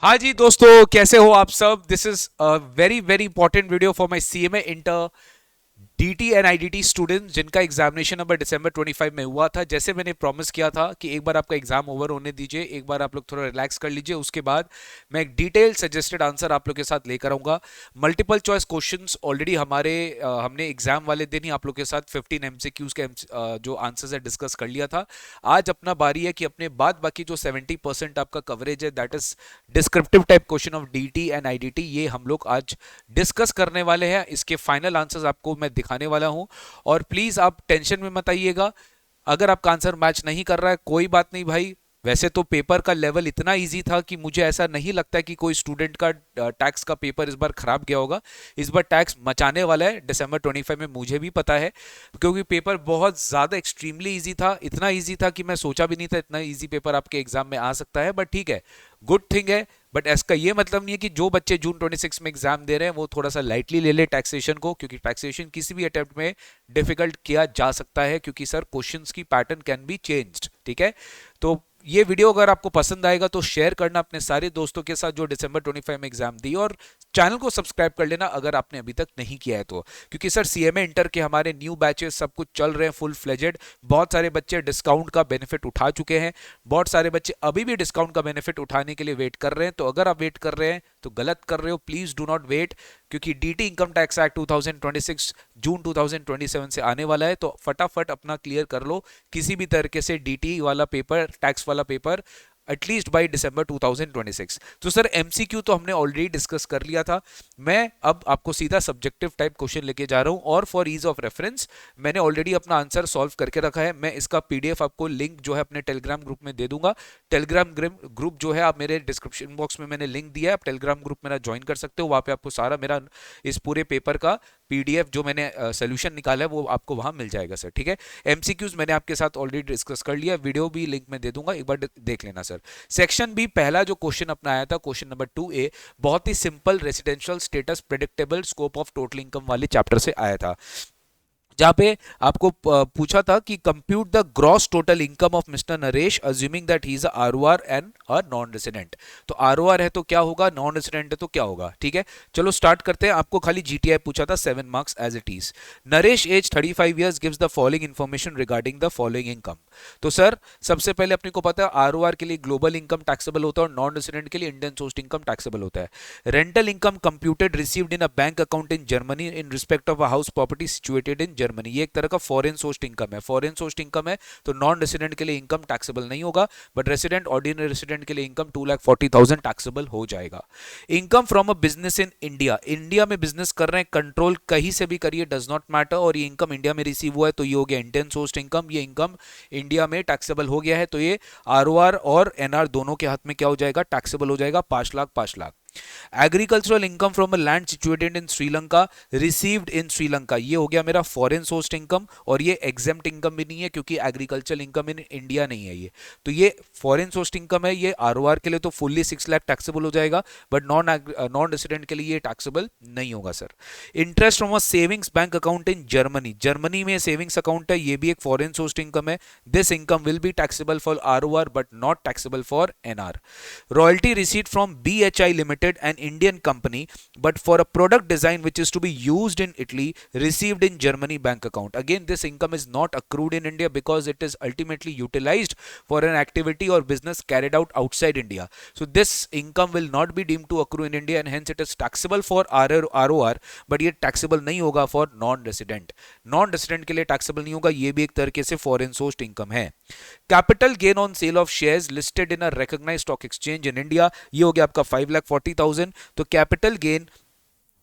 हाँ जी दोस्तों, कैसे हो आप सब। This is a very very important video for my CMA inter DT and IDT students जिनका एग्जामिनेशन नंबर दिसंबर 25 में हुआ था। जैसे मैंने प्रॉमिस किया था कि एक बार आपका एग्जाम ओवर होने दीजिए, एक बार आप लोग थोड़ा रिलैक्स कर लीजिए, उसके बाद मैं एक डिटेल सजेस्टेड आंसर आप लोग के साथ लेकर आऊंगा। मल्टीपल चॉइस क्वेश्चंस ऑलरेडी हमने एग्जाम वाले दिन ही आप लोग के साथ 15 एमसीक्यूज के जो आंसर्स है डिस्कस कर लिया था। आज अपना बारी है कि अपने बाद बाकी जो 70% आपका कवरेज है, that is descriptive type question of DT and IDT, ये हम लोग आज डिस्कस करने वाले हैं। इसके फाइनल आंसर्स आपको मैं दिखाने वाला हूं। और प्लीज आप टेंशन में मत आइएगा, अगर आपका आंसर मैच नहीं कर रहा है कोई बात नहीं भाई। वैसे तो पेपर का लेवल इतना इजी था कि मुझे ऐसा नहीं लगता कि कोई स्टूडेंट का टैक्स का पेपर इस बार खराब गया होगा। इस बार टैक्स मचाने वाला है दिसंबर 25 में, मुझे भी पता है, क्योंकि पेपर बहुत ज़्यादा एक्सट्रीमली इजी था। इतना इजी था कि मैं सोचा भी नहीं था इतना इजी पेपर आपके एग्जाम में आ सकता है। बट ठीक है, गुड थिंग है। बट इसका ये मतलब नहीं है कि जो बच्चे जून 26 में एग्जाम दे रहे हैं वो थोड़ा सा लाइटली ले ले टैक्सेशन को, क्योंकि टैक्सेशन किसी भी अटेम्प्ट में डिफिकल्ट किया जा सकता है, क्योंकि सर क्वेश्चंस की पैटर्न कैन बी चेंज्ड। ठीक है, तो ये वीडियो अगर आपको पसंद आएगा तो शेयर करना अपने सारे दोस्तों के साथ जो दिसंबर 25 में एग्जाम दी, और चैनल को सब्सक्राइब कर लेना अगर आपने अभी तक नहीं किया है तो, क्योंकि सर सीएमए इंटर के हमारे न्यू बैचेस सब कुछ चल रहे हैं फुल फ्लेजेड। बहुत सारे बच्चे डिस्काउंट का बेनिफिट उठा चुके हैं, बहुत सारे बच्चे अभी भी डिस्काउंट का बेनिफिट उठाने के लिए वेट कर रहे हैं। तो अगर आप वेट कर रहे हैं तो गलत कर रहे हो, प्लीज डू नॉट वेट, क्योंकि डीटी इनकम टैक्स एक्ट 2026 जून 2027 से आने वाला है। तो फटाफट अपना क्लियर कर लो किसी भी तरीके से डीटी वाला पेपर, टैक्स वाला पेपर, एटलीस्ट बाय दिसंबर 2026। तो सर एमसीक्यू तो हमने ऑलरेडी डिस्कस कर लिया था। मैं अब आपको सीधा सब्जेक्टिव टाइप क्वेश्चन लेके जा रहा हूं, और फॉर ईज ऑफ रेफरेंस मैंने ऑलरेडी अपना आंसर सॉल्व करके रखा है। मैं इसका पीडीएफ आपको लिंक जो है अपने टेलीग्राम ग्रुप में दे दूंगा। टेलीग्राम ग्रुप जो है, आप मेरे डिस्क्रिप्शन बॉक्स में मैंने लिंक दिया है, आप टेलीग्राम ग्रुप मेरा ज्वाइन कर सकते हो। वहां पे आपको सारा मेरा इस पूरे पेपर का पीडीएफ जो मैंने सोल्यूशन निकाला है वो आपको वहां मिल जाएगा सर। ठीक है, एमसीक्यूज मैंने आपके साथ ऑलरेडी डिस्कस कर लिया, वीडियो भी लिंक में दे दूंगा, एक बार देख लेना सर। सेक्शन बी पहला जो क्वेश्चन अपना आया था, क्वेश्चन नंबर 2A, बहुत ही simple residential status predictable scope of total income वाले चैप्टर से आया था, जहां पे आपको पूछा था कि compute the gross total income of mister Naresh assuming that he is ROR and a non resident. तो आरओआर है तो क्या होगा, नॉन रेसिडेंट है तो क्या होगा। ठीक है, चलो स्टार्ट करते हैं। आपको खाली जीटीआई पूछा था, 7 marks as it is. Naresh age 35 years gives the following information regarding the following income. तो सर सबसे पहले अपने को पता है आरओआर के लिए ग्लोबल इनकम टैक्सेबल होता है और नॉन रेसिडेंट के लिए इंडियन सोर्स्ड इनकम टैक्सेबल होता है। Rental income computed received in a bank account in Germany in respect of a house property situated in Germany, ये एक तरह का फॉरेन सोर्स्ड इनकम है। फॉरेन सोर्स्ड इनकम है तो नॉन रेसिडेंट के लिए इनकम टैक्सेबल नहीं होगा, बट रेसिडेंट ऑर्डिनरी रेसिडेंट के लिए इनकम 2,40,000 टैक्सेबल हो जाएगा। Income from a business in India, India में बिजनेस कर रहे हैं, कंट्रोल कहीं से भी करिए, डज नॉट मैटर, और ये इनकम इंडिया में रिसीव हुआ है तो ये हो गया इंडियन सोर्स्ड इनकम, ये इनकम इंडिया में टैक्सेबल हो गया है, तो ये आरओआर और एनआर दोनों के हाथ में क्या हो जाएगा, टैक्सेबल हो जाएगा, 5 lakh 5 lakh. Agricultural income from a land situated in Sri Lanka received in Sri Lanka, ये हो गया मेरा फॉरेन सोर्स्ड इनकम, और ये एग्जेम्प्ट इनकम भी नहीं है क्योंकि एग्रीकल्चरल इनकम इन इंडिया नहीं है ये, तो ये फॉरेन सोर्स्ड इनकम है। ये आरओआर के लिए तो फुल्ली 6 लाख टैक्सेबल हो जाएगा, बट नॉन रेसिडेंट के लिए ये टैक्सेबल नहीं होगा sir. Interest from a savings bank account in Germany, Germany में सेविंग्स अकाउंट है, ये भी एक फॉरेन सोर्स्ड इनकम है। This income will be taxable for ROR but not taxable for NR. Royalty receipt from BHI limited, an Indian company, but for a product design which is to be used in Italy, received in Germany bank account. Again, this income is not accrued in India because it is ultimately utilized for an activity or business carried out outside India. So this income will not be deemed to accrue in India, and hence it is taxable for ROR, but ये taxable नहीं होगा for non-resident. Non-resident के लिए taxable नहीं होगा, ये भी एक तरीके से foreign sourced income है। Capital gain on sale of shares listed in a recognised stock exchange in India, ये हो गया आपका 5,40,000। तो कैपिटल गेन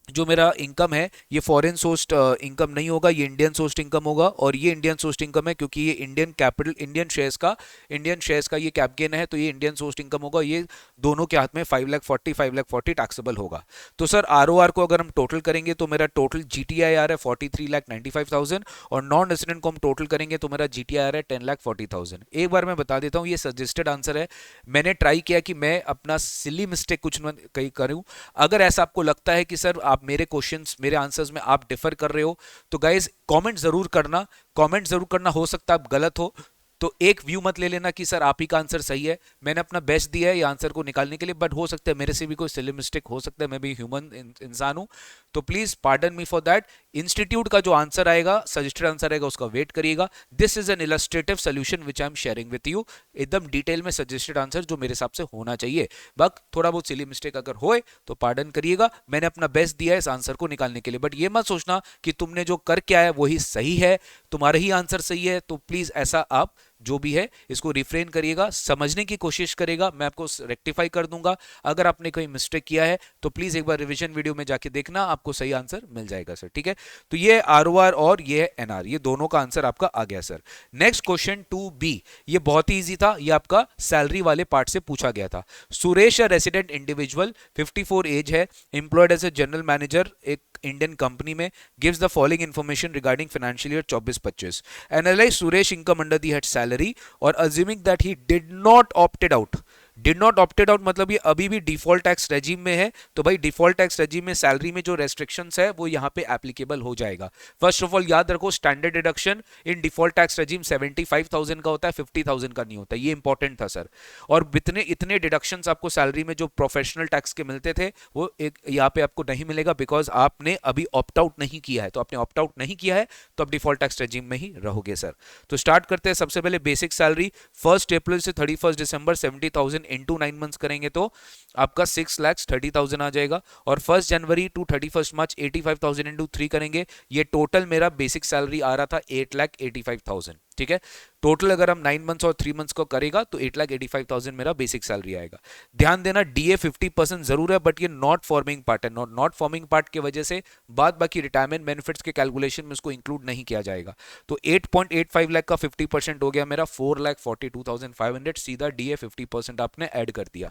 जो मेरा इनकम है ये फॉरेन सोर्स्ड इनकम नहीं होगा, ये इंडियन सोर्स्ड इनकम होगा, और ये इंडियन सोर्स्ड इनकम है क्योंकि ये इंडियन कैपिटल इंडियन शेयर्स का ये कैप गेन है, तो ये इंडियन सोर्स्ड इनकम होगा। ये दोनों के हाथ में 5,40,000 टैक्सेबल होगा। तो सर आरओआर को अगर हम टोटल करेंगे तो मेरा टोटल जीटीआई आ रहा है 43,95,000, और नॉन रेसिडेंट को हम टोटल करेंगे तो मेरा जीटीआई आ रहा है 10,40,000। एक बार मैं बता देता हूँ ये सजेस्टेड आंसर है, मैंने ट्राई किया कि मैं अपना सिली मिस्टेक कुछ न कहीं करूँ। अगर ऐसा आपको लगता है कि सर आप मेरे क्वेश्चंस मेरे आंसर्स में आप डिफर कर रहे हो तो गाइज कमेंट जरूर करना, कमेंट जरूर करना, हो सकता है आप गलत हो तो एक व्यू मत ले लेना कि सर आप ही का आंसर सही है, मैंने अपना बेस्ट दिया है ये आंसर को निकालने के लिए, बट हो सकता है मेरे से भी कोई सिली मिस्टेक हो सकता है, मैं भी ह्यूमन इंसान हूं, तो please pardon me for that. Institute का जो आंसर आएगा, सजेस्टेड आंसर आएगा, उसका वेट करिएगा। This is an illustrative solution which I am sharing with you, एकदम डिटेल में सजेस्टेड आंसर जो मेरे हिसाब से होना चाहिए। बट थोड़ा बहुत सिली मिस्टेक अगर होए तो पार्डन करिएगा, मैंने अपना बेस्ट दिया है इस आंसर को निकालने के लिए। बट ये मत सोचना कि तुमने जो कर क्या है वही सही है, तुम्हारा ही आंसर सही है, तो प्लीज ऐसा आप जो भी है इसको रिफ्रेन करिएगा, समझने की कोशिश करेगा, मैं आपको रेक्टिफाई कर दूंगा। अगर आपने कोई मिस्टेक किया है तो प्लीज एक बार रिवीजन वीडियो में जाके देखना, आपको सही आंसर मिल जाएगा सर, ठीक है। तो ये आरओआर और ये एनआर, ये दोनों का आंसर आपका आ गया सर। नेक्स्ट क्वेश्चन 2B, ये बहुत ही इजी था, ये आपका सैलरी वाले पार्ट से पूछा गया था। Suresh a resident individual, 54 age है, employed as a general manager एक इंडियन कंपनी में, gives the following information regarding financial year 24-25. Analyze Suresh income under the head salary or assuming that he did not opted out. Did not opted out मतलब ये अभी भी default tax regime में है, तो भाई default tax regime में salary में जो रेस्ट्रिक्शंस है वो यहाँ पे एप्लीकेबल हो जाएगा। फर्स्ट ऑफ ऑल याद रखो, standard deduction in default tax regime 75,000 का होता है, 50,000 का नहीं होता, ये इंपॉर्टेंट था सर। और इतने इतने डिडक्शंस आपको सैलरी में जो प्रोफेशनल टैक्स के मिलते थे वो एक यहाँ पे आपको नहीं मिलेगा, बिकॉज आपने अभी ऑप्ट आउट नहीं किया है। तो आपने ऑप्ट आउट नहीं किया है तो आप डिफॉल्ट टैक्स रेजिम में ही रहोगे सर। तो स्टार्ट करते हैं, सबसे पहले बेसिक सैलरी 1 अप्रैल से 31 दिसंबर 70,000 इंटू 9 मंथ्स करेंगे तो आपका 6,30,000 आ जाएगा। और 1 जनवरी टू 31 मार्च 85,000 इंटू 3 करेंगे, ये टोटल मेरा बेसिक सैलरी आ रहा था 8,85,000, ठीक है। टोटल अगर हम 9 मंथ्स और 3 मंथ्स को करेगा तो 8,85,000 मेरा बेसिक सैलरी आएगा। ध्यान देना डीए 50% जरूर है, बट ये नॉट फॉर्मिंग पार्ट है, नॉट फॉर्मिंग पार्ट की वजह से बाद बाकी रिटायरमेंट बेनिफिट्स के कैलकुलेशन में उसको इंक्लूड नहीं किया जाएगा। तो 8.85 लाख का 50% हो गया मेरा 4,42,500, सीधा डीए 50% आपने ऐड कर दिया।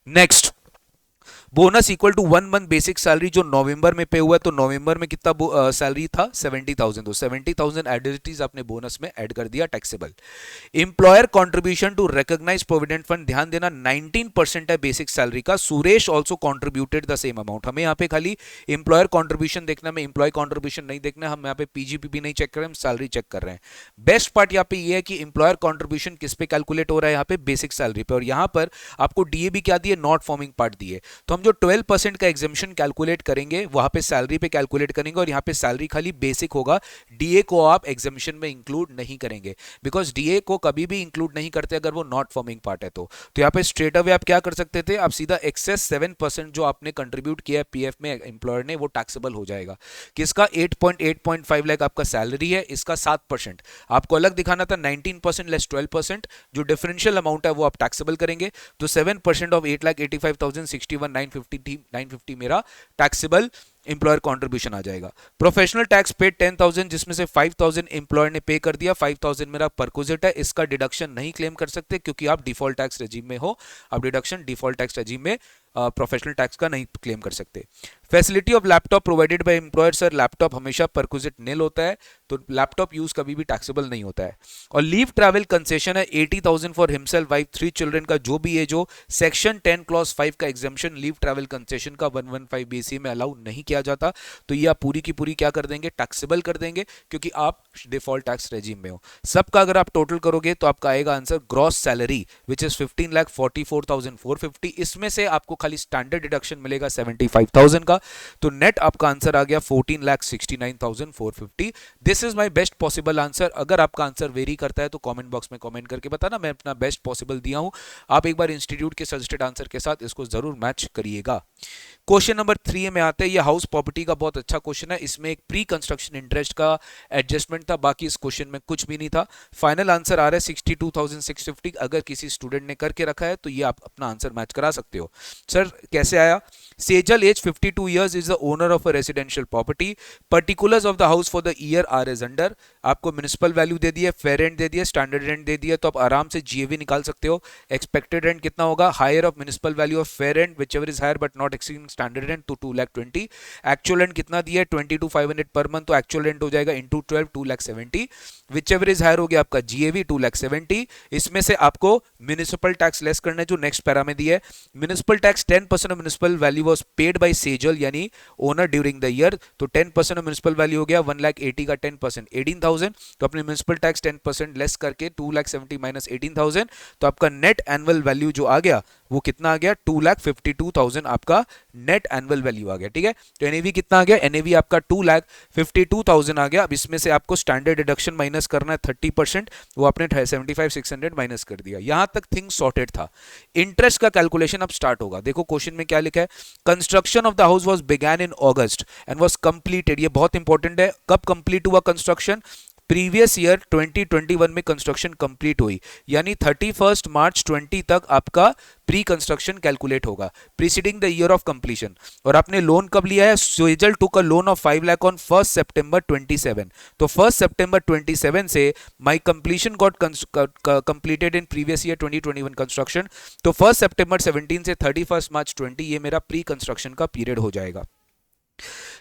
Next, bonus equal to 1 month basic salary जो नवंबर में पे हुआ है, तो नवंबर में कितना सैलरी था 70,000, तो 70,000 एडिटिव्स आपने बोनस में ऐड कर दिया, taxable. Employer contribution to recognised provident fund, ध्यान देना 19% है बेसिक सैलरी का। Suresh also contributed the same amount. हमें यहाँ पे खाली एम्प्लॉयर कॉन्ट्रीब्यूशन देखना, में एम्प्लॉय कॉन्ट्रीब्यूशन नहीं देखना, हम यहाँ पे पीजीपीपी नहीं चेक कर रहे हैं, हम सैलरी चेक कर रहे हैं। बेस्ट पार्ट यहाँ पे ये है कि एम्प्लॉयर कॉन्ट्रीब्यूशन किस पे कैलकुलेट हो रहा है, यहाँ पे बेसिक सैलरी पे, और यहाँ पर आपको डीए भी क्या दिए, नॉट फॉर्मिंग पार्ट दिए। तो हम जो 12% का एग्जेम्पशन कैलकुलेट करेंगे वहां पे सैलरी पे कैलकुलेट करेंगे, और यहां पे सैलरी खाली बेसिक होगा, डीए को आप एग्जेम्पशन में इंक्लूड नहीं करेंगे, बिकॉज डीए को कभी भी इंक्लूड नहीं करते अगर वो नॉट फॉर्मिंग पार्ट है। तो यहां पे स्ट्रेट अवे आप क्या कर सकते थे, आप सीधा एक्सेस 7% जो आपने कंट्रीब्यूट किया है पीएफ में एम्प्लॉयर ने, वो टैक्सेबल हो जाएगा। किसका 8.5 लाख आपका सैलरी है, इसका 7%। आपको अलग दिखाना था 19% लेस 12%, जो डिफरेंशियल अमाउंट है वो आप टैक्सेबल करेंगे। तो 7% ऑफ 8,85,061,950 मेरा टैक्सेबल एम्प्लॉयर कंट्रीब्यूशन आ जाएगा। प्रोफेशनल टैक्स पेड 10,000, जिसमें से 5,000 एम्प्लॉयर ने पे कर दिया, 5,000 मेरा परक्विजिट है, इसका डिडक्शन नहीं क्लेम कर सकते क्योंकि आप डिफॉल्ट टैक्स रेजिम में हो। आप डिडक्शन डिफॉल्ट टैक्स रेजिम में प्रोफेशनल टैक्स का नहीं क्लेम कर सकते। Facility of laptop provided by employer, sir laptop हमेशा परक्विजिट नील होता है, तो लैपटॉप यूज कभी भी टैक्सेबल नहीं होता है। और लीव ट्रैवल कंसेशन है 80,000 फॉर हिमसेल्फ वाइफ 3 चिल्ड्रन का, जो भी है जो सेक्शन 10 क्लॉज 5 का एग्जेम्पशन लीव ट्रैवल कंसेशन का 115 बीसी में अलाउ नहीं किया जाता, तो ये आप पूरी की पूरी क्या कर देंगे, टैक्सेबल कर देंगे, क्योंकि आप डिफॉल्ट टैक्स रेजिम में हो। सबका अगर आप टोटल करोगे तो आपका आएगा answer gross salary which is 15,44,450, इसमें से आपको खाली स्टैंडर्ड डिडक्शन मिलेगा 75,000 का, तो नेट आपका आंसर आ गया 14,69,450। This is my best possible answer. अगर आपका आंसर वेरी करता है तो कमेंट बॉक्स में कमेंट करके बताना, मैं अपना बेस्ट पॉसिबल दिया हूं। आप एक बार इंस्टीट्यूट के सजेस्टेड आंसर के साथ इसको जरूर मैच करिएगा। क्वेश्चन नंबर 3 में आते हैं, ये हाउस प्रॉपर्टी का बहुत अच्छा क्वेश्चन है, इसमें एक प्री कंस्ट्रक्शन इंटरेस्ट का एडजस्टमेंट था, बाकी इस क्वेश्चन में कुछ भी नहीं था। फाइनल आंसर आ रहा है 62,650। अगर किसी स्टूडेंट ने करके रखा है तो ये आप अपना आंसर मैच करा सकते हो। सर कैसे आया, Sejal age 52 years is the owner of a residential property, particulars of the house for the year are as under. आपको म्युनिसिपल वैल्यू दे दिया, फेयर रेंट दे दिया, स्टैंडर्ड रेंट दे दिया, तो आप आराम से जीएवी निकाल सकते हो। एक्सपेक्टेड रेंट कितना होगा, higher of municipal value of fair rent whichever is higher but not not exceeding standard rent तो 2,20,000। एक्चुअल रेंट कितना दिया है 22,500 पर मंथ, तो एक्चुअल रेंट हो जाएगा into 12 2,70,000। Whichever is higher हो गया आपका जीएवी 2,70,000। इसमें से आपको म्युनिसिपल टैक्स लेस करना है जो नेक्स्ट पैरा में दिया है। Municipal tax 10% of municipal value was paid by Sejal यानी ओनर ड्यूरिंग द ईयर, तो 10% ऑफ म्युनिसिपल वैल्यू हो गया 1,80,000 का 10% 18,000, तो अपने म्युनिसिपल टैक्स 10% लेस करके 2,70,000 माइनस 18,000, तो आपका नेट एनुअल वैल्यू जो आ गया वो कितना आ गया 2,52,000 आपका नेट एनुअल वैल्यू आ गया। ठीक है, तो एनएवी कितना आ गया, एनएवी आपका 2,52,000 आ गया। अब इसमें से आपको स्टैंडर्ड डिडक्शन माइनस करना है 30%, वो आपने 75,600 माइनस कर दिया। यहां तक थिंग्स सॉर्टेड था। इंटरेस्ट का कैलकुलेशन अब स्टार्ट होगा। देखो क्वेश्चन में क्या लिखा है, construction of the house was began in August and was completed. ये बहुत इंपॉर्टेंट है, कब कंप्लीट हुआ कंस्ट्रक्शन, प्रीवियस ईयर 2021 में कंस्ट्रक्शन कंप्लीट हुई, यानी 31 मार्च 20 तक आपका प्री कंस्ट्रक्शन कैलकुलेट होगा, preceding the year of completion. और आपने लोन कब लिया है, सेजल टुक अ लोन ऑफ 5 लाख ऑन 1 सितंबर 27, तो 1 सितंबर 27 से my completion got completed in previous year 2021 construction, तो 1 सितंबर 17 से 31 मार्च 20 ये मेरा प्री कंस्ट्रक्शन का पीरियड हो जाएगा।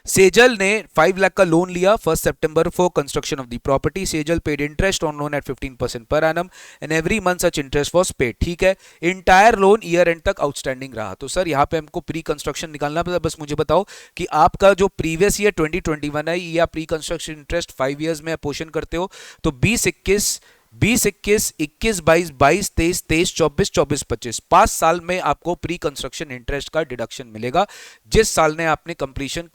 सेजल ने 5 लाख का लोन लिया 1 सितंबर for construction of the property. Sejal paid interest on loan eight 15% per annum and every month such interest was paid. ठीक है, इंटायर लोन ईयर एंड तक आउटस्टैंडिंग रहा। तो सर यहाँ पे हमको प्री कंस्ट्रक्शन निकालना पड़ा, बस मुझे बताओ कि आपका जो प्रीवियस ईयर 2021 है या प्री कंस्ट्रक्शन इंटरेस्ट 5 ईयर्स में अपोर्शन करते हो, तो 20-21, 20-21, 21-22, 22-23, 23-24, 24-25 5 साल में आपको प्री कंस्ट्रक्शन इंटरेस्ट का डिडक्शन मिलेगा जिस साल ने आपने कंप्लीशन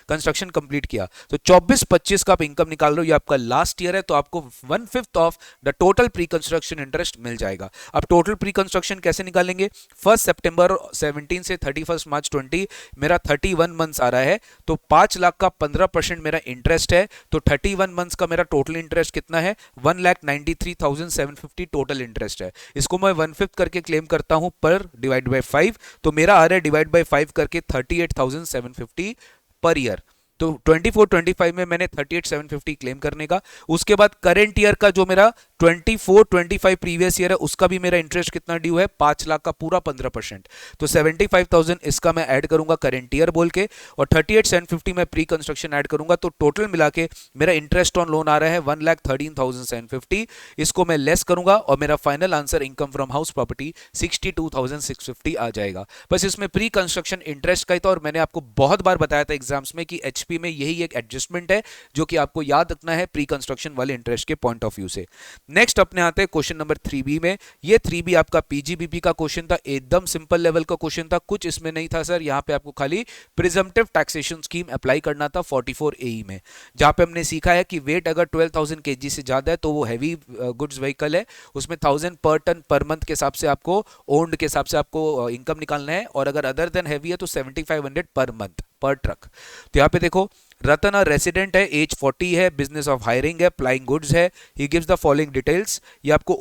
कंस्ट्रक्शन कंप्लीट किया। तो 24-25 का आप इनकम निकाल लो, ये आपका लास्ट ईयर है, तो आपको 1/5 of the total pre construction interest मिल जाएगा। अब टोटल प्री कंस्ट्रक्शन कैसे निकालेंगे, 1 सितंबर 17 से 31 मार्च 20 मेरा 31 मंथ्स आ रहा है, तो 5 लाख का 15% मेरा इंटरेस्ट है, तो 31 मंथ्स का मेरा टोटल इंटरेस्ट कितना है 1,93,750 टोटल इंटरेस्ट है। इसको मैं 1/5 करके क्लेम करता हूं पर डिवाइड बाय 5, तो मेरा आ रहा है डिवाइड बाय 5 करके 38,750 पर ईयर। तो 24-25 में मैंने 38,750 क्लेम करने का। उसके बाद करंट ईयर का जो मेरा 24-25 प्रीवियस ईयर है उसका भी मेरा इंटरेस्ट कितना ड्यू है 5 लाख का पूरा 15%, तो 75,000 इसका मैं ऐड करूंगा करंट ईयर बोल के, और 38,750 में प्री कंस्ट्रक्शन ऐड करूंगा, तो टोटल मिला के मेरा इंटरेस्ट ऑन लोन आ रहा है 1,13,750। इसको मैं लेस करूंगा और मेरा final answer income from house property 62,650 आ जाएगा। बस इसमें प्री कंस्ट्रक्शन इंटरेस्ट का ही था, और मैंने आपको बहुत बार बताया था एग्जाम्स में कि एचपी में यही एक एडजस्टमेंट है जो कि आपको याद रखना है प्री कंस्ट्रक्शन वाले इंटरेस्ट के पॉइंट ऑफ व्यू से। नेक्स्ट अपने आते हैं क्वेश्चन नंबर 3B में। ये 3B आपका पीजीबीपी का क्वेश्चन था, एकदम सिंपल लेवल का क्वेश्चन था, कुछ इसमें नहीं था सर। यहाँ पे आपको खाली प्रिजम्पटिव टैक्सेशन स्कीम अप्लाई करना था 44 AE में, जहां पे हमने सीखा है कि वेट अगर 12,000 kg से ज्यादा है तो वो हैवी गुड्स व्हीकल है, उसमें 1,000 पर टन पर मंथ के हिसाब से आपको ओन्ड के हिसाब से आपको इनकम निकालना है, और अगर अदर देन हैवी है तो 7,500 पर मंथ पर ट्रक। तो यहाँ पे देखो रतन रेसिडेंट है, एज 40 है, बिजनेस ऑफ हायरिंग है, फ्लाइंग गुड्स है, he gives the following details. ये आपको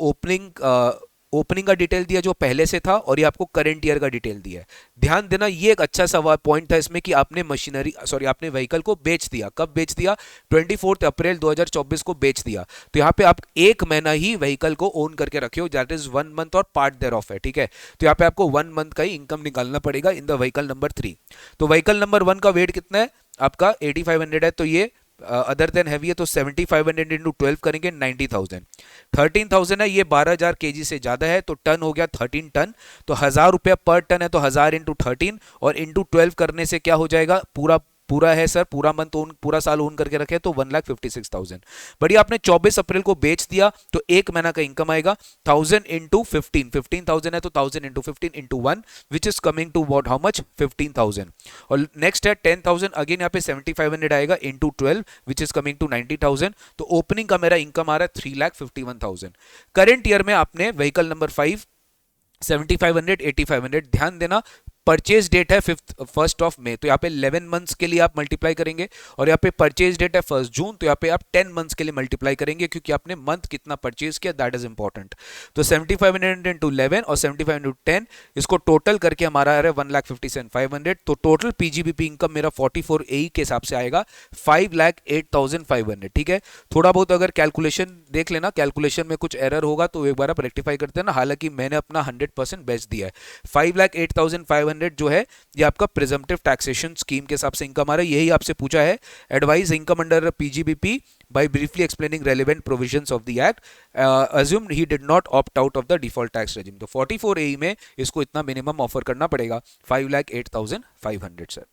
ओपनिंग का डिटेल दिया जो पहले से था, और ये आपको करंट ईयर का डिटेल दिया है। ध्यान देना ये एक अच्छा सा पॉइंट था इसमें कि आपने आपने व्हीकल को बेच दिया। कब बेच दिया, 24 अप्रैल 2024 को बेच दिया। तो यहाँ पे आप 1 महीना ही व्हीकल को ओन करके रखे हो, दैट इज 1 मंथ और पार्ट देयर ऑफ है। ठीक है, तो यहाँ पे आपको 1 मंथ का ही इनकम निकालना पड़ेगा इन द व्हीकल नंबर 3। तो व्हीकल नंबर 1 का वेट कितना है आपका 8500 है, तो ये अदर देन हैवी है, तो 7500 इंटू 12 करेंगे 90,000। 13,000 है, ये 12,000 kg से ज्यादा है, तो टन हो गया 13 टन, तो 1,000 रुपया पर टन है, तो 1,000 इंटू 13 और इंटू 12 करने से क्या हो जाएगा, पूरा है सर, पूरा मंथ ओन, पूरा साल ओन करके रखे तो 1,56,000। बढ़िया, आपने 24 अप्रैल को बेच दिया तो 1 महीना का इनकम आएगा 1,000 इंटू 15, 15,000 है तो 1,000 into 15 into 1 which is coming to what how much 15,000। और नेक्स्ट है 10,000, अगेन यहाँ पे 7,500 आएगा into 12 which is coming to 90,000। तो ओपनिंग का मेरा इनकम आ रहा है 3,51,000। करंट ईयर में आपने व्हीकल नंबर 5 7,500 8,500, ध्यान देना परचेज डेट है 1st ऑफ मई, तो यहाँ पे 11 मंथ्स के लिए आप मल्टीप्लाई करेंगे, और यहाँ पे परचेज डेट है 1 जून, तो यहाँ पे आप 10 मंथ्स के लिए मल्टीप्लाई करेंगे क्योंकि आपने मंथ कितना परचेज किया दैट इज इंपॉर्टेंट। तो 7,500 इंटू 11 और 75 इंटू 10, इसको टोटल करके हमारा आ रहा है 1,57,500। तो टोटल पीजीबीपी इनकम मेरा 44 AE के हिसाब से आएगा 5,08,500। ठीक है, थोड़ा बहुत अगर कैलकुलेशन देख लेना, कैलकुलेशन में कुछ एरर होगा तो एक बार आप रेक्टिफाई करते हैं ना, हालांकि मैंने अपना 100% बेच दिया है। 5,08,500 500 जो है ये आपका प्रिजम्पटिव टैक्सेशन स्कीम के हिसाब से इनकम आ रहा है, यही आपसे पूछा है। Advise income under PGBP by briefly explaining relevant provisions of the act, assumed he did not opt out of the default tax regime। तो 44A में इसको इतना मिनिमम ऑफर करना पड़ेगा 5,08,500 सर।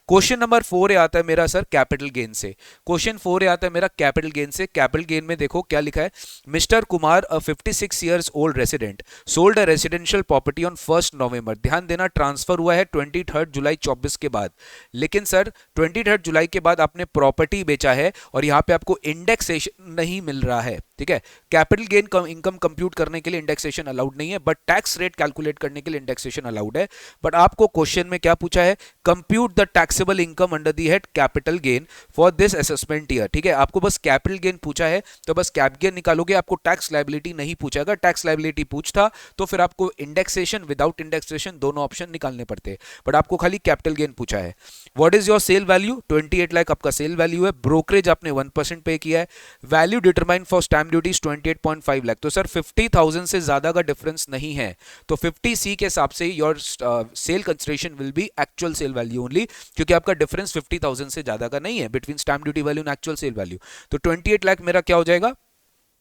क्वेश्चन नंबर 4 आता है मेरा सर कैपिटल गेन से। क्वेश्चन 4 आता है मेरा कैपिटल गेन से। कैपिटल गेन में देखो क्या लिखा है, mister Kumar a 56 years old resident sold a residential property on 1 नवंबर। ध्यान देना ट्रांसफर हुआ है 23 जुलाई 24 के बाद, लेकिन सर 23 जुलाई के बाद आपने प्रॉपर्टी बेचा है और यहां पे आपको इंडेक्सेशन नहीं मिल रहा है, ठीक है। कैपिटल गेन इनकम कंप्यूट करने के लिए इंडेक्सेशन अलाउड नहीं है, बट टैक्स रेट कैलकुलेट करने के लिए इंडेक्सेशन अलाउड है। बट आपको क्वेश्चन में क्या पूछा है, compute the taxable income under the head capital gain for this assessment year, ठीक है। आपको बस कैपिटल गेन पूछा है तो बस कैप गेन निकालोगे, आपको टैक्स लायबिलिटी नहीं पूछेगा। टैक्स लायबिलिटी पूछता तो फिर आपको इंडेक्सेशन विदाउट इंडेक्सेशन दोनों ऑप्शन निकालने पड़ते, बट आपको खाली कैपिटल गेन पूछा है। What is your sale value, 28 lakh आपका सेल वैल्यू है। ब्रोकरेज आपने 1% पे किया है। Value determine for stamp duty 28.5 lakh. तो सर 50,000 से ज्यादा का डिफरेंस नहीं है, तो 50C के हिसाब से your sale consideration will be actual sale value only, क्योंकि आपका डिफरेंस 50,000 से ज्यादा का नहीं है between stamp duty value and actual sale value. तो 28 लाख मेरा क्या हो जाएगा,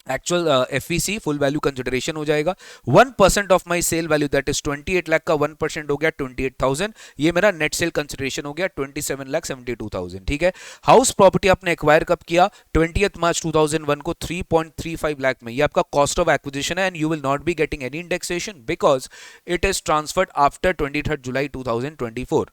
actual FEC full value consideration हो जाएगा। 1% of my sale value that is 28 lakh का 1% हो गया 28,000, ये मेरा नेट सेल कंसिडरेशन हो गया 27,72,000, ठीक है। हाउस प्रॉपर्टी आपने एक्वायर कब किया, 20 मार्च 2001 को 3.35 लाख में। ये आपका कॉस्ट ऑफ एक्विजिशन है and you will not be getting any indexation because it is transferred after 23 जुलाई 2024।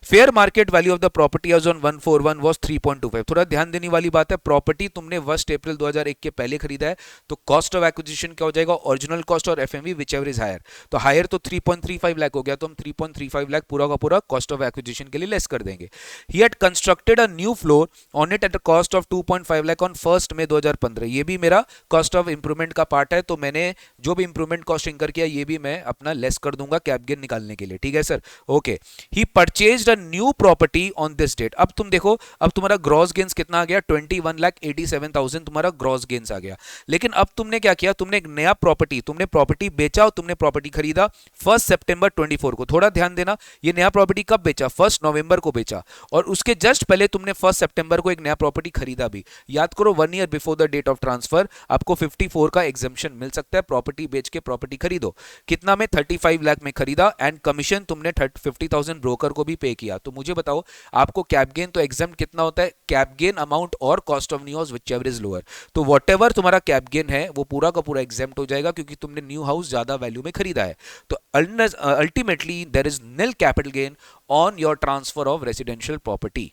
Fair market value of the property as on 141 was 3.25। थोड़ा ध्यान देने वाली बात है, प्रॉपर्टी तुमने 1 अप्रैल 2001 के पहले खरीदा है तो कॉस्ट ऑफ एक्विजिशन क्या हो जाएगा, ओरिजिनल कॉस्ट और एफएमवी व्हिचएवर इज हायर। तो हायर तो 3.35 लाख हो गया, तो हम 3.35 लाख पूरा का पूरा कॉस्ट ऑफ एक्विजिशन के लिए लेस कर देंगे। He had constructed a new floor on it at a cost of 2.5 lakh on 1 मई 2015। ये भी मेरा कॉस्ट ऑफ इंप्रूवमेंट का पार्ट है, तो मैंने जो भी इंप्रूवमेंट कॉस्ट इंकर किया ये भी मैं अपना लेस कर दूंगा कैप गेन निकालने के लिए, ठीक है sir. Okay, he purchased a new property on this date. अब तुम देखो, अब तुम्हारा ग्रॉस गेन्स कितना आ गया, 21,87,000 तुम्हारा ग्रॉस गेन्स आ गया। लेकिन अब तुमने क्या किया, तुमने एक नया प्रॉपर्टी, तुमने प्रॉपर्टी बेचा और तुमने प्रॉपर्टी खरीदा 1 सितंबर 24 को। थोड़ा ध्यान देना, ये नया प्रॉपर्टी कब बेचा, 1 नवंबर को बेचा, और उसके जस्ट पहले तुमने 1 सितंबर को एक नया प्रॉपर्टी खरीदा भी। याद करो 1 year before the date of transfer आपको 54 का एग्जम्पशन मिल सकता है। प्रॉपर्टी बेच के प्रॉपर्टी खरीदो, कितना में 35 लाख में खरीदा एंड कमीशन तुमने 50,000 ब्रोकर को भी पे किया। तो मुझे बताओ आपको कैप गेन तो एग्जाम कितना होता है, कैप गेन अमाउंट और cost of new house whichever is lower. तो व्हाटएवर तुम्हारा कैप गेन है वो पूरा का पूरा एग्जेम्प्ट हो जाएगा क्योंकि तुमने न्यू हाउस ज्यादा वैल्यू में खरीदा है। तो ultimately there is nil capital gain on your transfer of residential property.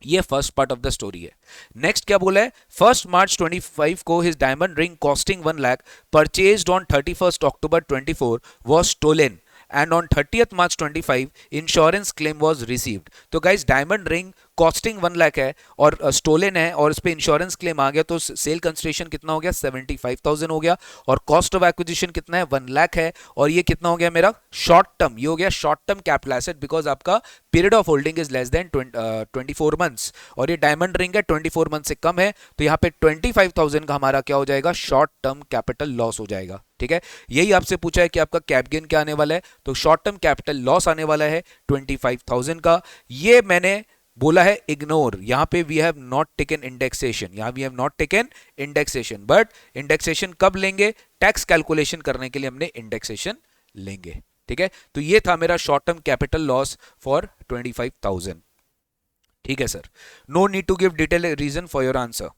ये first part of the story है। नेक्स्ट क्या बोला है, 1 मार्च 25 को his diamond ring costing 1 lakh purchased on 31 October 24 was stolen and on 30th March 25 insurance claim was received. तो guys diamond ring costing 1 lakh है और stolen है और इस पे इंश्योरेंस क्लेम आ गया, तो सेल कंसिडरेशन कितना हो गया 75,000 हो गया, और कॉस्ट ऑफ एक्विजिशन कितना है 1 लाख है, और ये कितना हो गया मेरा शॉर्ट टर्म, ये हो गया short term capital asset because आपका period of holding is less than 24 months, और ये डायमंड रिंग है 24 मंथ से कम है, तो यहाँ पे 25,000 का हमारा क्या हो जाएगा शॉर्ट टर्म कैपिटल लॉस हो जाएगा, ठीक है। यही आपसे पूछा है कि आपका कैप गेन क्या आने वाला है, तो शॉर्ट टर्म कैपिटल लॉस आने वाला है 25,000 का। ये मैंने बोला है इग्नोर, यहां पे we have not taken indexation, यहां we have not taken indexation, but indexation कब लेंगे, टैक्स कैलकुलेशन करने के लिए हमने इंडेक्सेशन लेंगे, ठीक है। तो ये था मेरा short term capital loss for 25,000, ठीक है sir. No need to give detail reason for your answer.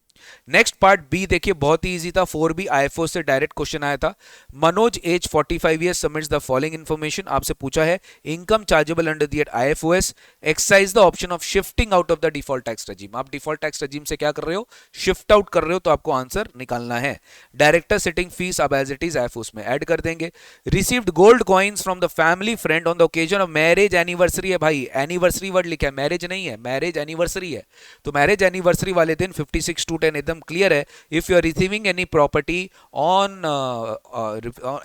Next part B देखिए बहुत ही इजी था, 4B आईएफओ से डायरेक्ट क्वेश्चन आया था। Manoj age 45 years submits the following information. आपसे पूछा है income chargeable under the IFOS, exercise the option of shifting out of the default tax regime. आप डिफॉल्ट टैक्स रेजिम से क्या कर रहे हो, शिफ्ट आउट कर रहे हो, तो आपको आंसर निकालना है। डायरेक्टर सिटिंग फीस अब एज इट इज आईएफओएस में ऐड कर देंगे। Received gold coins from the family friend on the occasion of marriage anniversary है, भाई एनिवर्सरी वर्ड लिखा है, मैरिज नहीं है, मैरिज एनिवर्सरी है, तो मैरिज एनिवर्सरी वाले दिन 56 टू 10 एकदम क्लियर है. If you are receiving any property on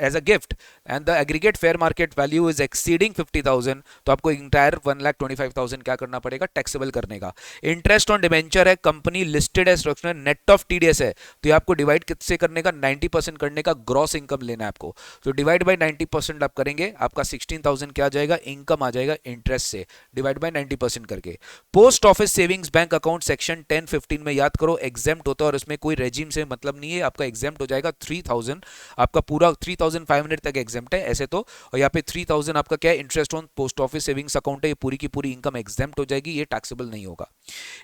as a gift and the aggregate fair market value is exceeding 50,000, तो आपको इंटायर 1,25,000 क्या करना पड़ेगा, टैक्सेबल करने का. इंटरेस्ट ऑन डिबेंचर है, कंपनी लिस्टेड है, स्ट्रक्चर नेट ऑफ टीडीएस है, तो ये आपको डिवाइड किससे करने का, 90% करने का, ग्रॉस इनकम लेना है आपको. तो डिवाइड बाय 90% आप करेंगे, आपका 16,000 क्या आ जाएगा, इनकम आ जाएगा इंटरेस्ट से, डिवाइड बाय 90% करके. Post office savings bank account section 10-15 में याद करो एग्जेम्प्ट होता है और उसमें कोई रेजिम से मतलब नहीं है, आपका एग्जेम्प्ट हो जाएगा 3,000, आपका पूरा 3,500 तक एग्जेम्प्ट है ऐसे तो, और यहाँ पे 3,000 आपका क्या है, interest on post office savings account है, ये पूरी की पूरी इनकम एग्जेम्प्ट हो जाएगी, ये टैक्सेबल नहीं होगा.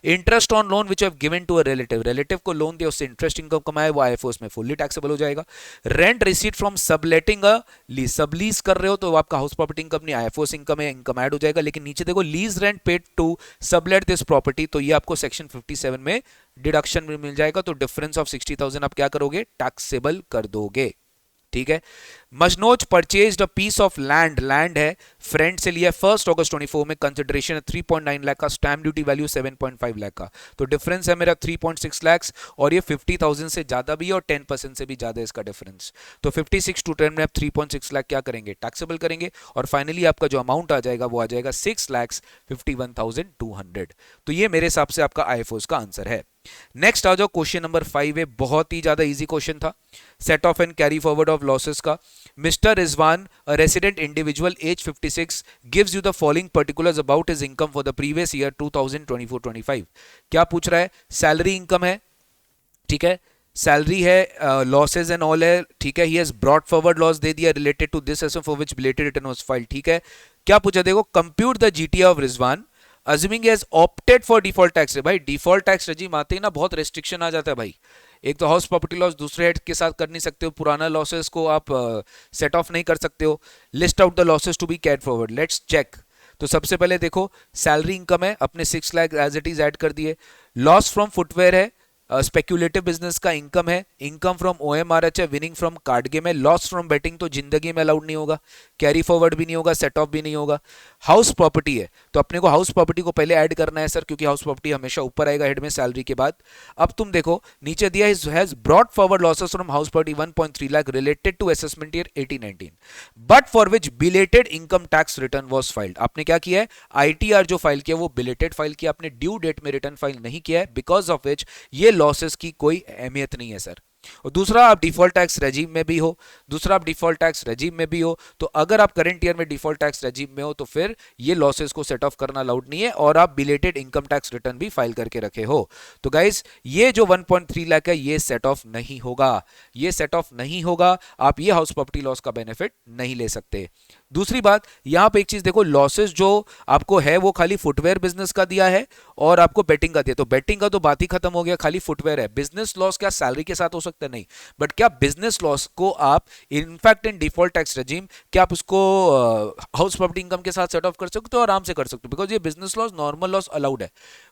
Interest on loan which have given to a relative, relative को लोन दिया उससे इंटरेस्ट इनकम कमाया, वो आईएफओएस में फुल्ली टैक्सेबल हो जाएगा. Rent receipt from subletting a lease, sub lease कर रहे हो तो आपका हाउस प्रॉपर्टी इनकम नहीं, आईएफओएस इनकम है, इनकम ऐड हो जाएगा. लेकिन नीचे देखो lease rent paid to sublet this property, तो ये आपको सेक्शन 57 में डिडक्शन में मिल जाएगा. तो डिफरेंस ऑफ 60,000 आप क्या करोगे, टैक्सेबल कर दोगे. ठीक है. Manoj purchased a piece of land, land है, फ्रेंड से लिया 1 अगस्त 24 में, कंसिडरेशन 3.9 लाख का, स्टैम्प ड्यूटी वैल्यू 7.5 लाख का, तो डिफरेंस है मेरा 3.6 लाख, और ये 50,000 से ज्यादा भी है और 10% से भी ज्यादा है इसका डिफरेंस. तो 56 टू 10 में आप 3.6 लाख क्या करेंगे, टैक्सेबल करेंगे, और फाइनली आपका जो अमाउंट आ जाएगा वो आ जाएगा 6,51,200. तो ये मेरे हिसाब से आपका आईएफओएस का आंसर है. नेक्स्ट आ जाओ, क्वेश्चन नंबर 5 है, बहुत ही ज्यादा इजी क्वेश्चन था, set off and carry forward of losses का. Mister Rizwan, a resident individual, age 56, gives you the following particulars about his income for the previous year 2024-25. क्या पूछ रहा है, सैलरी इनकम है, ठीक है, सैलरी है, लॉसेज एंड ऑल है, ठीक है, he has brought forward loss दे दिया related to this asset for which belated return was filed. ठीक है, क्या पूछा, देखो, compute the GTA of Rizwan assuming he has opted for default tax. भाई डिफॉल्ट टैक्स रेजिम आते ही ना बहुत रेस्ट्रिक्शन आ जाता है भाई. एक तो हाउस प्रॉपर्टी लॉस दूसरे हेड के साथ कर नहीं सकते हो, पुराना लॉसेस को आप सेट ऑफ नहीं कर सकते हो. List out the losses to be carried forward, let's check. तो सबसे पहले देखो, सैलरी इनकम है, अपने 6 lakh as it is add कर दिए. लॉस फ्रॉम फुटवेयर है, स्पेक्यूलेटिव बिजनेस का इनकम है, इनकम फ्रॉम ओएमआरएच है, विनिंग फ्रॉम कार्ड गेम है, लॉस फ्रॉम बेटिंग तो जिंदगी में अलाउड नहीं होगा, कैरी फॉरवर्ड भी नहीं होगा, सेट ऑफ भी नहीं होगा. हाउस प्रॉपर्टी है, तो अपने को हाउस प्रॉपर्टी को पहले ऐड करना है सर, क्योंकि हाउस प्रॉपर्टी हमेशा ऊपर आएगा हेड में सैलरी के बाद. अब तुम देखो नीचे दिया has brought forward losses from house property 1.3 lakh related to assessment year 18-19, but for which belated income tax return was filed. आपने क्या किया है, आईटीआर जो फाइल किया वो बिलेटेड फाइल किया, आपने ड्यू डेट में रिटर्न फाइल नहीं किया है, बिकॉज ऑफ विच ये लॉसेस की कोई अहमियत नहीं है सर. और दूसरा, आप डिफॉल्ट टैक्स रेजिम में भी हो, तो अगर आप करंट ईयर में डिफॉल्ट टैक्स रेजिम में हो तो फिर ये लॉसेस को सेट ऑफ करना अलाउड नहीं है, और आप बिलेटेड इनकम टैक्स रिटर्न भी फाइल करके रखे हो. तो गाइस ये जो 1.3 लाख है ये सेट ऑफ नहीं होगा, आप ये हाउस प्रॉपर्टी लॉस का बेनिफिट नहीं ले सकते. दूसरी बात, यहां पे एक चीज देखो, लॉसेस जो आपको है वो खाली फुटवेयर बिजनेस का दिया है और आपको बेटिंग का दिया, तो बेटिंग का तो बात ही खत्म हो गया, खाली फुटवेयर है. बिजनेस लॉस क्या सैलरी के साथ हो सकता है, नहीं, बट क्या बिजनेस लॉस को आप in fact in default tax regime क्या आप उसको हाउस प्रॉपर्टी इनकम के साथ सेट ऑफ कर सकते हो, आराम से कर सकते हो, बिकॉज ये business loss normal loss allowed है.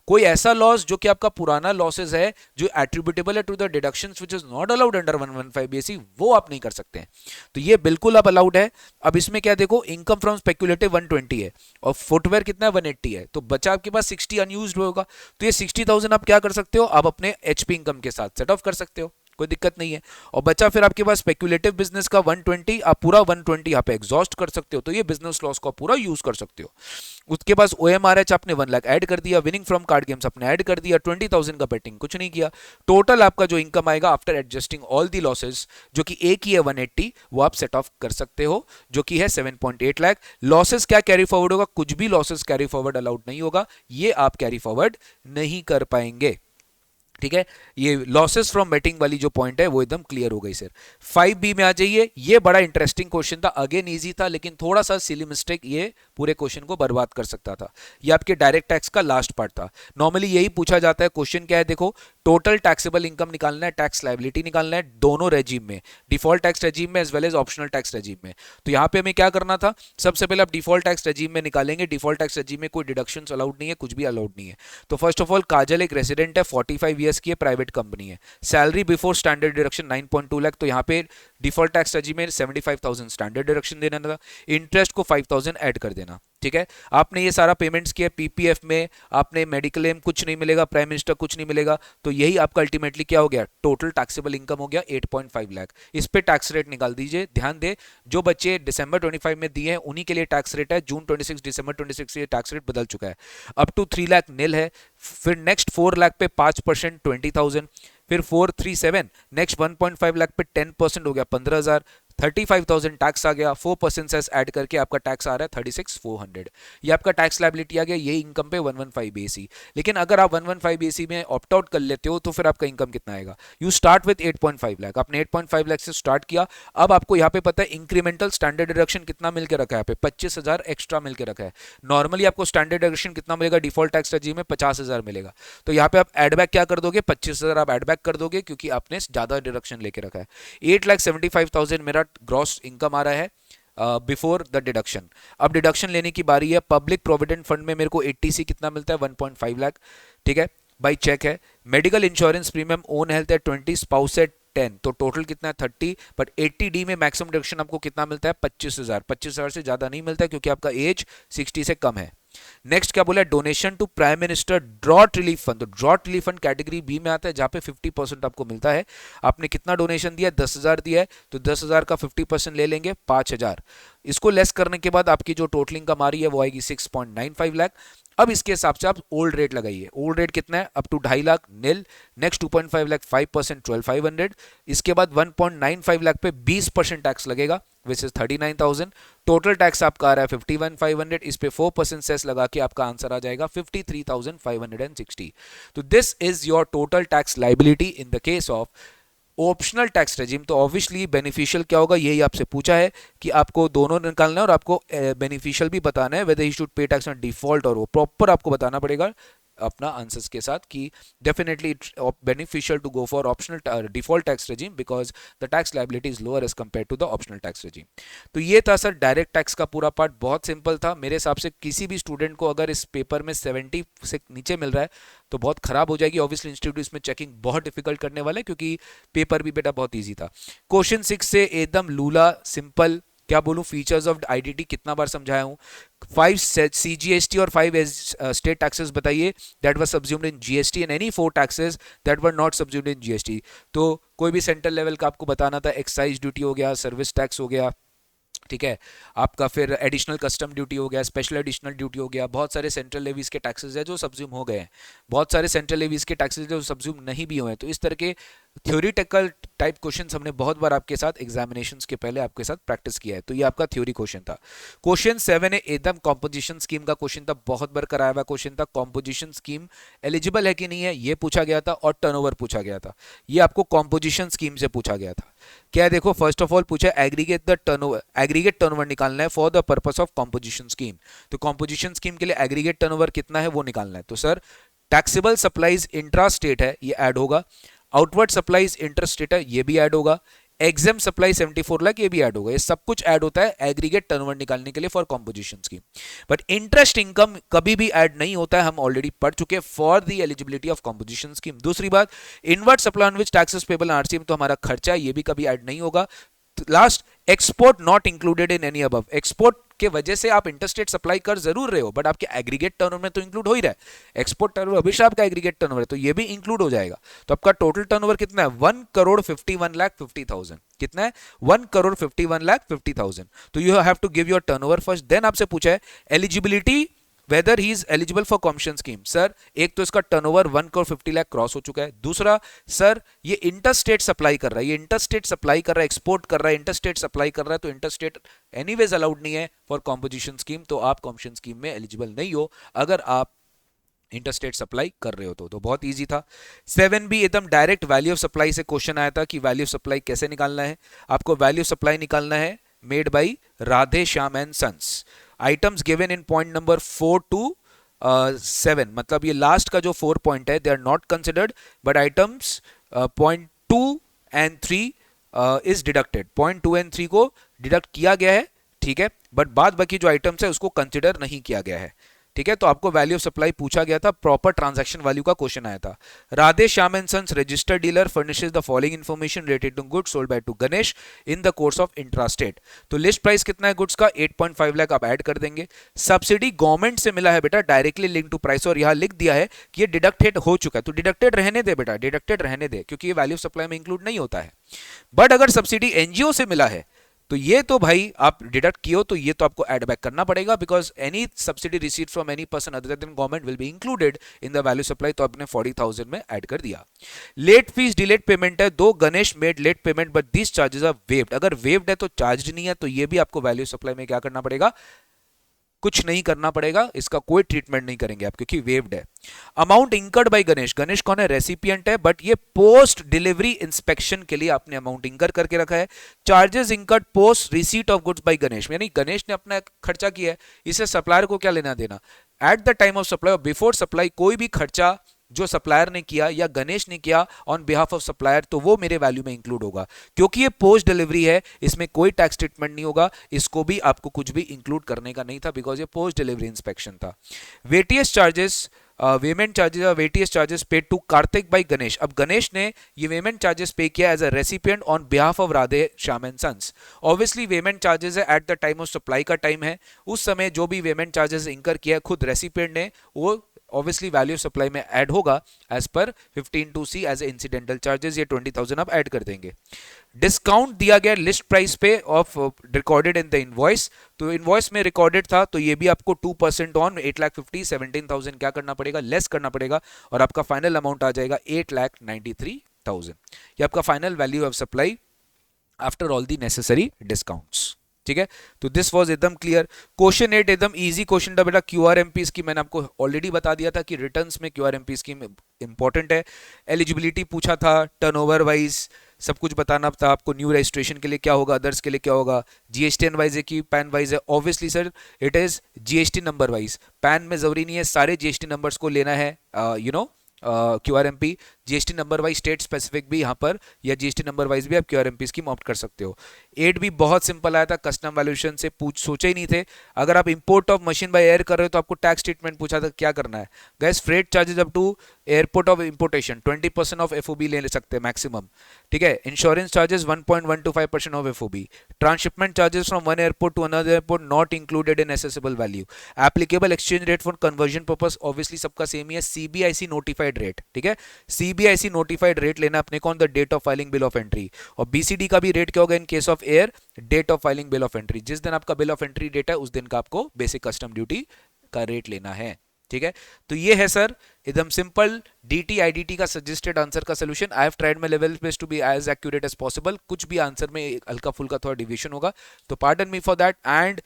कोई ऐसा लॉस जो कि आपका पुराना लॉसेस है जो एट्रीब्यूटेबल है to the deductions which is not allowed under 115 BSE, वो आप नहीं कर सकते हैं. तो ये बिल्कुल आप अलाउड है. अब इसमें क्या देखो, इनकम फ्रॉम स्पेक्यूलेटिव 120 है और फुटवेयर कितना है 180 है, तो बचा आपके पास 60 अनयूज्ड होगा. तो ये 60,000 आप क्या कर सकते हो, आप अपने एचपी इनकम के साथ सेट ऑफ कर सकते हो, कोई दिक्कत नहीं है. और बचा फिर आपके पास स्पेक्यूलेटिव बिजनेस का 120, आप पूरा 120 यहाँ पे एग्जॉस्ट कर सकते हो, तो ये बिजनेस लॉस को पूरा यूज कर सकते हो. उसके पास ओएमआरएच आपने 1 लाख ऐड कर दिया, विनिंग फ्रॉम कार्ड गेम्स आपने ऐड कर दिया, 20,000 का बेटिंग कुछ नहीं किया. टोटल आपका जो इनकम आएगा after adjusting all the losses, जो कि एक ही है 180, वो आप सेट ऑफ कर सकते हो, जो कि है 7.8 लाख. लॉसेस क्या कैरी फॉरवर्ड होगा, कुछ भी लॉसेस कैरी फॉरवर्ड अलाउड नहीं होगा, ये आप कैरी फॉरवर्ड नहीं कर पाएंगे. ठीक है, ये लॉसेस फ्रॉम बेटिंग वाली जो पॉइंट है वो एकदम क्लियर हो गई सर. 5B में आ जाइए. ये बड़ा इंटरेस्टिंग क्वेश्चन था, अगेन इजी था, लेकिन थोड़ा सा सिली मिस्टेक ये पूरे क्वेश्चन को बर्बाद कर सकता था. ये आपके डायरेक्ट टैक्स का लास्ट पार्ट था. नॉर्मली यही पूछा जाता है. क्वेश्चन क्या है देखो, टोटल टैक्सेबल इनकम निकालना है, टैक्स लायबिलिटी निकालना है, दोनों रेजिम में, डिफॉल्ट टैक्स रेजिम में as well as optional tax regime में. तो यहां पे हमें क्या करना था, सबसे पहले आप डिफॉल्ट टैक्स रेजिम में निकालेंगे. डिफॉल्ट टैक्स रेजिम में कोई डिडक्शंस अलाउड नहीं है, कुछ भी अलाउड नहीं है. तो फर्स्ट ऑफ ऑल काजल एक रेसिडेंट है, 45 ईयर्स की है, प्राइवेट कंपनी है. Salary before standard deduction 9.2 lakh, तो यहाँ पे डिफॉल्ट टैक्स रेजिम में 75,000 स्टैंडर्ड डिडक्शन देना था, इंटरेस्ट को 5,000 ऐड कर देना. ठीक है, आपने ये सारा पेमेंट्स किया पीपीएफ में, आपने मेडिक्लेम कुछ नहीं मिलेगा, प्राइम मिनिस्टर कुछ नहीं मिलेगा, तो यही आपका अल्टीमेटली क्या हो गया, टोटल टैक्सेबल इनकम हो गया 8.5 लाख। इस पे टैक्स रेट निकाल दीजिए। ध्यान दे, जो बच्चे दिसंबर 25 में दिए हैं उन्हीं के लिए टैक्स रेट है, जून 26 दिसंबर 26 से टैक्स रेट बदल चुका है। अप टू 3 लाख नील है, फिर नेक्स्ट 4 लाख पे 5% 20,000, फिर 437 नेक्स्ट 1.5 लाख पे 10% हो गया 15,000, 35,000 टैक्स आ गया, 4% सेस ऐड करके आपका टैक्स आ रहा है 36,400। ये आपका टैक्स लायबिलिटी आ गया, ये इनकम पे 115 बीएसी। लेकिन अगर आप 115 बीएसी में ऑप्ट आउट कर लेते हो तो फिर आपका इनकम कितना आएगा, यू स्टार्ट विद 8.5 लाख, आपने 8.5 लाख से स्टार्ट किया। अब आपको यहाँ पे पता है इंक्रीमेंटल स्टैंडर्ड डिडक्शन कितना मिलकर रखा है, यहाँ पे 25,000 एक्स्ट्रा मिलकर रखा है। नॉर्मली आपको स्टैंडर्ड डिडक्शन कितना मिलेगा डिफॉल्ट टैक्स रजीम में, 50,000 मिलेगा। तो यहाँ पे आप एडबैक क्या कर दोगे, 25,000 आप एडबैक कर दोगे क्योंकि आपने ज्यादा डिडक्शन लेके रखा है। 8,75,000 मेरा ग्रॉस इनकम आ रहा है बिफोर द डिडक्शन। अब डिडक्शन लेने की बारी है। पब्लिक प्रोविडेंट फंड में मेरे को 80C कितना मिलता है, 1.5 लाख, ठीक है, बाई चेक है। Medical insurance premium, own health है 20, स्पाउस है 10, तो टोटल कितना है 30, बट 80D में मैक्सिमम डिडक्शन आपको कितना मिलता है 25,000। 25,000 से ज्यादा नहीं मिलता है क्योंकि आपका एज 60 से कम है। नेक्स्ट क्या बोला, donation to prime minister drought relief fund. तो drought relief fund category B में आता है जहां पे 50% आपको मिलता है। आपने कितना डोनेशन दिया, 10,000 दिया है, तो 10,000 का 50% ले लेंगे 5,000। इसको लेस करने के बाद आपकी जो टोटल इनकम आ रही है वो आएगी 6.95 लाख। अब इसके हिसाब से आप ओल्ड रेट लगाइए। ओल्ड रेट कितना है, up to 2.5 lakh nil, next 2.5 lakh 5% 12,500, इसके बाद 1.95 लाख पे 20% टैक्स लगेगा विच इज 39,000। टोटल टैक्स आपका आ रहा है 51,500, इस पे 4% सेस लगा के आपका आंसर आ जाएगा 53,560। तो this is your total tax liability in the case of optional tax regime. तो ऑब्वियसली बेनिफिशियल क्या होगा, यही आपसे पूछा है कि आपको दोनों निकालना है और आपको बेनिफिशियल भी बताना है, weather he should pay tax on default, और वो प्रॉपर आपको बताना पड़ेगा अपना आंसर्स के साथ कि definitely it's beneficial to go for optional default tax regime because the tax liability is lower as compare to the optional tax regime. तो ये था सर डायरेक्ट टैक्स का पूरा पार्ट, बहुत सिंपल था मेरे हिसाब से। किसी भी स्टूडेंट को अगर इस पेपर में 70 से नीचे मिल रहा है तो बहुत खराब हो जाएगी। ऑब्वियसली इंस्टीट्यूट इसमें चेकिंग बहुत डिफिकल्ट करने वाला है क्योंकि पेपर भी बेटा बहुत ईजी था। क्वेश्चन 6 से एकदम लूला सिंपल, क्या बोलूं, फीचर्स ऑफ आईडीटी कितना बार समझाया हूं। 5 सीजीएसटी और 5 स्टेट टैक्सेस बताइए that was subsumed in GST and any 4 taxes that were not subsumed in GST. तो कोई भी सेंट्रल लेवल का आपको बताना था, एक्साइज ड्यूटी हो गया, सर्विस टैक्स हो गया, ठीक है, आपका फिर एडिशनल कस्टम ड्यूटी हो गया, स्पेशल एडिशनल ड्यूटी हो गया, बहुत सारे सेंट्रल लेवीज के टैक्सेस है जो सब्ज्यूम हो गए हैं, बहुत सारे सेंट्रल लेवीज के टैक्सेस जो सब्ज्यूम नहीं भी हुए हैं। तो इस तरह के थ्योरीटिकल टाइप क्वेश्चंस हमने बहुत बार आपके साथ एग्जामिनेशंस के पहले आपके साथ प्रैक्टिस किया है। तो ये आपका थ्योरी क्वेश्चन था। क्वेश्चन 7 है एकदम कॉम्पोजिशन स्कीम का क्वेश्चन था, बहुत बार कराया हुआ क्वेश्चन था। कॉम्पोजिशन स्कीम एलिजिबल है कि नहीं है ये पूछा गया था और टर्नओवर पूछा गया था। ये आपको कॉम्पोजिशन स्कीम से पूछा गया था। क्या देखो, फर्स्ट ऑफ ऑल पूछा aggregate the turnover, aggregate turnover निकालना है for the purpose of composition scheme. तो कॉम्पोजिशन स्कीम के लिए एग्रीगेट टर्नओवर कितना है वो निकालना है। तो sir taxable supplies intra state है ये ऐड होगा, आउटवर्ड सप्लाईज इंटर स्टेट है ये भी ऐड होगा, एग्जाम सप्लाई 74 लाख ये भी ऐड होगा। ये सब कुछ ऐड होता है एग्रीगेट टर्नओवर निकालने के लिए for composition scheme. But interest income कभी भी ऐड नहीं होता है, हम ऑलरेडी पढ़ चुके for the eligibility of composition scheme. दूसरी बात, inward supply on which taxes payable RCM, तो हमारा खर्चा है ये भी कभी ऐड नहीं होगा। Last, export not included in any above. Export के वजह से आप इंटरस्टेट सप्लाई कर जरूर रहे हो बट आपके एग्रीगेट टर्नओवर में तो इंक्लूड हो ही रहा है। एक्सपोर्ट टर्नओवर हमेशा आपका एग्रीगेट टर्नओवर है तो ये भी इंक्लूड हो जाएगा। तो आपका टोटल टर्नओवर कितना है 1,51,50,000। कितना है 1,51,50,000। तो you have to give your turnover first, then आपसे पूछा है eligibility whether he is eligible for composition scheme. Sir एक तो इसका टर्नओवर 1,50,00,000 क्रॉस हो चुका है। दूसरा सर ये इंटरस्टेट सप्लाई कर रहा है, ये इंटरस्टेट सप्लाई कर रहा है, एक्सपोर्ट कर रहा है, इंटरस्टेट सप्लाई कर रहा है, तो इंटरस्टेट एनीवेज अलाउड नहीं है फॉर कॉम्पोजिशन स्कीम। तो आप कॉम्पोजिशन स्कीम में एलिजिबल नहीं हो अगर आप इंटरस्टेट सप्लाई कर रहे हो तो बहुत इजी था। 7 भी एकदम डायरेक्ट वैल्यू ऑफ सप्लाई से क्वेश्चन आया था कि वैल्यू ऑफ सप्लाई कैसे निकालना है। आपको वैल्यू ऑफ सप्लाई निकालना है made by Radhe Shyam and sons. Items given in point number 4 to 7, मतलब ये लास्ट का जो 4 पॉइंट है they are not considered but items point 2 and 3 is deducted. Point 2 and 3 को डिडक्ट किया गया है, ठीक है, बट बाद बाकी जो आइटम्स है उसको कंसिडर नहीं किया गया है। ठीक है, तो आपको वैल्यू ऑफ सप्लाई पूछा गया था, प्रॉपर ट्रांजैक्शन वैल्यू का क्वेश्चन आया था। Radhe Shyam and sons registered dealer furnishes the following information related to goods sold by to Ganesh in the course of intrastate. तो लिस्ट प्राइस कितना है गुड्स का, 8.5 लाख आप ऐड कर देंगे। सब्सिडी गवर्नमेंट से मिला है बेटा, डायरेक्टली लिंक टू प्राइस, और यहां लिख दिया है कि ये डिडक्टेड हो चुका है, तो डिडक्टेड रहने दे बेटा, डिडक्टेड रहने दे, क्योंकि ये वैल्यू ऑफ सप्लाई में इंक्लूड नहीं होता है। बट अगर सब्सिडी एनजीओ से मिला है तो ये तो भाई आप डिडक्ट किए हो, तो ये तो आपको एड बैक करना पड़ेगा, because any subsidy receive from any person other than government will be included in the value supply, तो आपने 40,000 में ऐड कर दिया। लेट फीस डिलेड पेमेंट है, though Ganesh made late payment but this charges are waived, अगर waived है तो charge नहीं है, तो ये भी आपको वैल्यू सप्लाई में क्या करना पड़ेगा, कुछ नहीं करना पड़ेगा, इसका कोई ट्रीटमेंट नहीं करेंगे आप, क्योंकि वेव्ड है। Amount incurred by Ganesh, Ganesh कौन है, रेसिपिएंट है, बट ये पोस्ट डिलीवरी इंस्पेक्शन के लिए आपने अमाउंट इंकर करके रखा है। Charges incurred post receipt of goods by Ganesh, यानी गणेश ने अपना खर्चा किया है, इसे सप्लायर को क्या लेना देना। Eight the time of supply और बिफोर सप्लाई कोई भी खर्चा जो सप्लायर ने किया या गणेश ने किया ऑन बिहाफ ऑफ सप्लायर, तो वो मेरे वैल्यू में इंक्लूड होगा, क्योंकि ये पोस्ट डिलीवरी है, इसमें कोई टैक्स ट्रीटमेंट नहीं होगा, इसको भी आपको कुछ भी इंक्लूड करने का नहीं था, बिकॉज ये पोस्ट डिलीवरी इंस्पेक्शन था। वेटीएस चार्जेस, वेमेंट चार्जेस और वेटीएस charges paid to Kartik by Ganesh, अब गणेश ने ये वेमेंट चार्जेस पे किया as a recipient on behalf of Radhe Shyam and sons. Obviously वेमेंट चार्जेस है at the time of supply का टाइम है, उस समय जो भी वेमेंट चार्जेस इंकर किया खुद रेसिपिएंट ने, वो ऑब्वियसली वैल्यू सप्लाई में ऐड होगा as per 15(2)(c as incidental charges, ये 20,000 आप ऐड कर देंगे। डिस्काउंट दिया गया लिस्ट प्राइस पे of recorded in the invoice, तो इनवॉइस में रिकॉर्डेड था, तो ये भी आपको 2% ऑन 8,50,000 17,000 क्या करना पड़ेगा, लेस करना पड़ेगा, और आपका फाइनल अमाउंट आ जाएगा 8,93,000। ये आपका final value of supply after all the necessary discounts. ठीक है, तो दिस वाज एकदम क्लियर। क्वेश्चन 8 एकदम इजी क्वेश्चन था बेटा, क्यूआरएमपी स्कीम मैंने आपको ऑलरेडी बता दिया था कि रिटर्न्स में क्यूआरएमपी स्कीम इंपॉर्टेंट है। एलिजिबिलिटी पूछा था, टर्नओवर वाइज सब कुछ बताना था आपको, न्यू रजिस्ट्रेशन के लिए क्या होगा, अदर्स के लिए क्या होगा, जीएसटीएन वाइज है कि पैन वाइज है, obviously sir it is GST number wise, pan में जरूरी नहीं है सारे जीएसटी नंबर्स को लेना है, you know QRMP GST number wise state specific भी यहाँ पर, या जीएसटी नंबर वाइज भी आप क्यूआरएमपी स्कीम ऑप्ट कर सकते हो। 8 भी बहुत सिंपल आया था, कस्टम वैल्यूएशन से सोचे ही नहीं थे। अगर आप import of machine by air कर रहे हो तो आपको टैक्स ट्रीटमेंट पूछा था, क्या करना है guys, freight charges up to airport of importation 20% of FOB ले सकते हैं मैक्सिमम, ठीक है। Insurance charges 1.125% of FOB, transshipment charges from one airport to another airport not included in assessable value, applicable exchange rate for conversion purpose obviously सबका same ही है, CBIC notified rate, ठीक है, सीबीआईसी नोटिफाइड रेट लेना अपने को on the date of filing bill of entry, और BCD का भी रेट क्या होगा in case of air, date of filing bill of entry, जिस दिन आपका बिल ऑफ एंट्री डेट है उस दिन का आपको बेसिक कस्टम ड्यूटी का रेट लेना है, ठीक है। तो ये है सर एकदम सिंपल डीटी आईडीटी का सजेस्टेड आंसर का solution. I have tried my level best to be as accurate as possible, कुछ भी आंसर में हल्का फुल्का थोड़ा डिविएशन होगा तो pardon me for that, and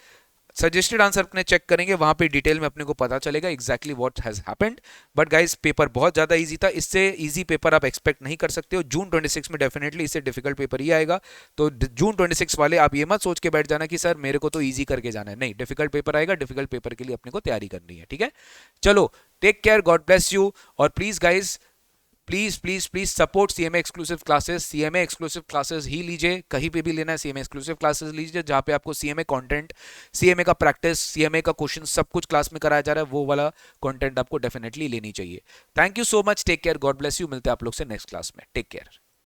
suggested answer अपने चेक करेंगे, वहां पे डिटेल में अपने को पता चलेगा exactly what has happened. But guys paper बहुत ज्यादा इजी था, इससे इजी पेपर आप एक्सपेक्ट नहीं कर सकते हो। जून 26 में डेफिनेटली इससे डिफिकल्ट पेपर ही आएगा, तो जून 26 वाले आप ये मत सोच के बैठ जाना कि सर मेरे को तो इजी करके जाना है, नहीं, डिफिकल्ट पेपर आएगा, डिफिकल्ट पेपर के लिए अपने को तैयारी करनी है, ठीक है। चलो take care, God bless you, और please guys please please please support CMA exclusive classes, CMA exclusive classes ही लीजिए, कहीं पे भी लेना है सीएमए एक्सक्लूसिव क्लासेस लीजिए, जहां पे आपको सीएमए कंटेंट, सीएमए का प्रैक्टिस, सीएमए का क्वेश्चन सब कुछ क्लास में कराया जा रहा है, वो वाला कंटेंट आपको डेफिनेटली लेनी चाहिए। Thank you so much, take care, God bless you, मिलते हैं आप लोग से नेक्स्ट क्लास में, टेक केयर।